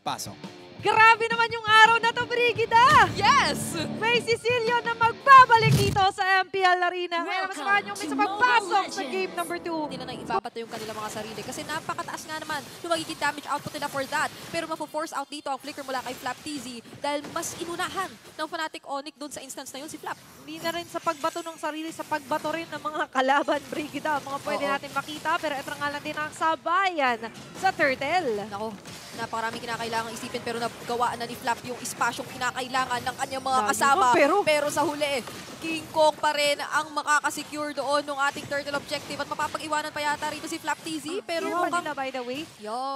Pasok. Grabe naman yung araw na to, Brigida! Yes! May Cecilio na magbabalik dito sa MPL Arena. Kaya naman samahan yung sa pagpasok sa game number 2. Hindi na nang ibabato yung kanilang mga sarili kasi napakataas nga naman yung magiging damage output nila for that. Pero mapo-force out dito ang flicker mula kay Flap TZ dahil mas inunahan ng Fnatic Onyx doon sa instance na yun si Flap. Hindi na rin sa pagbato ng sarili, sa pagbato rin ng mga kalaban, Brigida. Mga pwede natin makita, pero ito nga lang din ang sabayan sa Turtle. Nako, napakaraming kinakailangan isipin pero nagawa na ni Flap yung espasyong kinakailangan ng kanyang mga kasama. Pero sa huli, King Kong pa rin ang makakasecure doon ng ating turtle objective at mapapag-iwanan pa yata rito si Flap TZ. Pero kanina, by the way,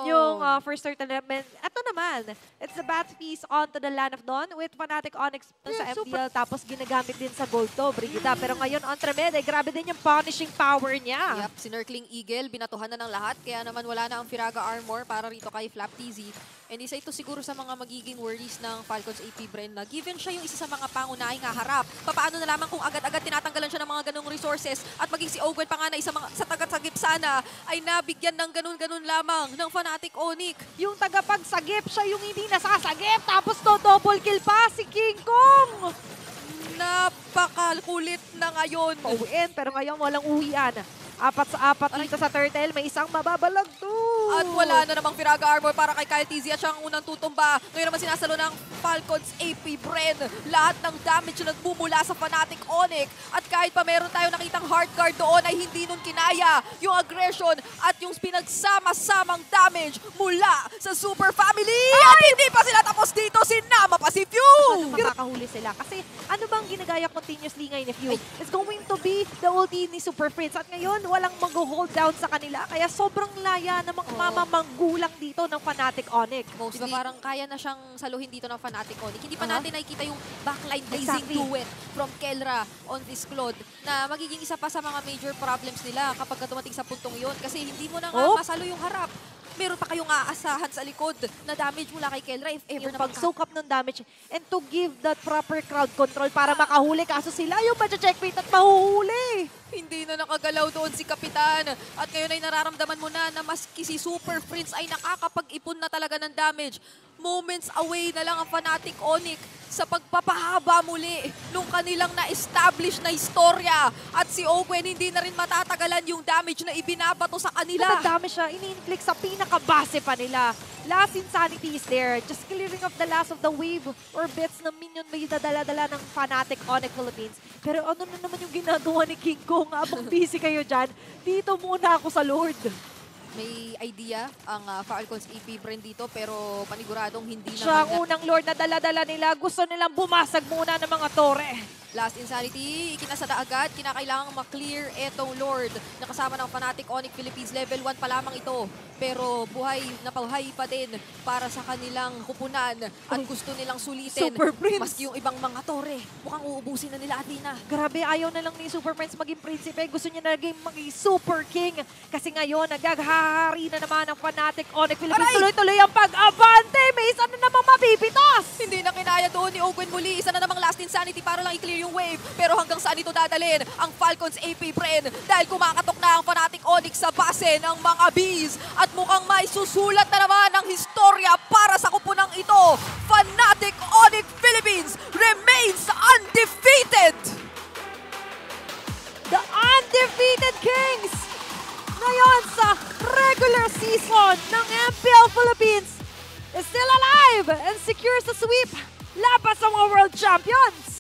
yung first turtle element, ito naman, it's the bat piece onto the Land of Dawn with Fnatic Onyx sa MPL, tapos ginagamit din sa gold to, Brigida. Pero ngayon, on Tremede, grabe din yung punishing power niya. Yep, si Nurkling Eagle, binatuhan na ng lahat, kaya naman wala na ang Firaga Armor para rito kay Flap TZ. And isa ito siguro sa mga magiging worries ng Falcons AP Bren na given siya yung isa sa mga pangunahing haharap. Paano na lamang kung agad-agad tinatanggalan siya ng mga ganung resources at maging si Ogwen pa nga na isa sa taga-sagip sana ay nabigyan ng ganun-ganun lamang ng Fnatic Onyx. Yung tagapagsagip, siya yung hindi nasasagip, tapos to double kill pa si King Kong! Napakakulit na ngayon. Pauwiin, pero ngayon walang uwian. 4 sa 4 dito sa Turtle, may isang mababalag to. At wala na namang Firaga Armor para kay Kyle TZ at siya ang unang tutumba. Ngayon naman sinasalo ng Falcons AP Bren. Lahat ng damage na nagmumula sa Fnatic Onyx. At kahit pa meron tayo nakitang hard guard doon ay hindi nun kinaya yung aggression at yung pinagsama-samang damage mula sa Super Family. At hindi pa sila tapos dito, sinama pa si Few. Makakahuli sila. Kasi ano bang ginagaya continuously ngayon ni Few? It's going to be the ulti ni Super Prince. At ngayon, walang mag-hold down sa kanila. Kaya sobrang laya namang mamamanggulang dito ng Fnatic Onyx. Diba parang kaya na siyang saluhin dito ng Fnatic Onyx. Hindi pa natin nakikita yung backline blazing duet from Kelra on this Claude na magiging isa pa sa mga major problems nila kapag dumating sa puntong yon. Kasi hindi mo na nga masalo yung harap. Meron pa kayong aasahan sa likod na damage mula kay Kelra if ever na pag-soak up ng damage and to give that proper crowd control para makahuli. Kaso sila yung checkmate at mahuhuli. Hindi na nakagalaw doon si Kapitan. At ngayon ay nararamdaman mo na maski si Super Prince ay nakakapag-ipon na talaga ng damage. Moments away na lang ang Fnatic Onyx sa pagpapahaba muli nung kanilang na-establish na istorya. At si Ogwen hindi na rin matatagalan yung damage na ibinabato sa kanila. Nadami siya, ini-inflict sa pinakabase pa nila. Last Insanity is there. Just clearing off the last of the wave or bits na minion may dadala-dala ng Fnatic Onyx Philippines. Pero ano na naman yung ginagawa ni King Kong? Abang busy kayo dyan. Dito muna ako sa Lord. May idea ang Falcons AP Bren dito pero paniguradong hindi naman. Siya ang unang Lord na dala-dala nila. Gusto nilang bumasag muna ng mga tore. Last Insanity, ikinasada agad. Kinakailangang maklear etong Lord. Nakasama ng Fnatic Onyx Philippines. Level 1 pa lamang ito. Pero buhay na pauhay pa din para sa kanilang kupunan. At gusto nilang sulitin. Super Prince. Maski yung ibang mga tore. Mukhang uubusin na nila Athena. Grabe, ayaw na lang ni Super Prince maging prinsipe. Gusto niya na maging Super King. Kasi ngayon, naghahari na naman ang Fnatic Onyx Philippines. Tuloy-tuloy ang pag-abante. May isa na namang mapipitas. Hindi na kinaya doon ni Ogwen muli. Isa na namang Last Insanity para lang i-clear yung wave. Pero hanggang saan ito dadalhin ang Falcons AP Bren dahil kumakatok na ang Fnatic Onyx sa base ng mga bees. At mukhang may susulat na naman ang historya para sa kupunang ito. Fnatic Onyx Philippines remains undefeated! The undefeated Kings! Ngayon sa regular season ng MPL Philippines is still alive and secures the sweep laban sa mga world champions!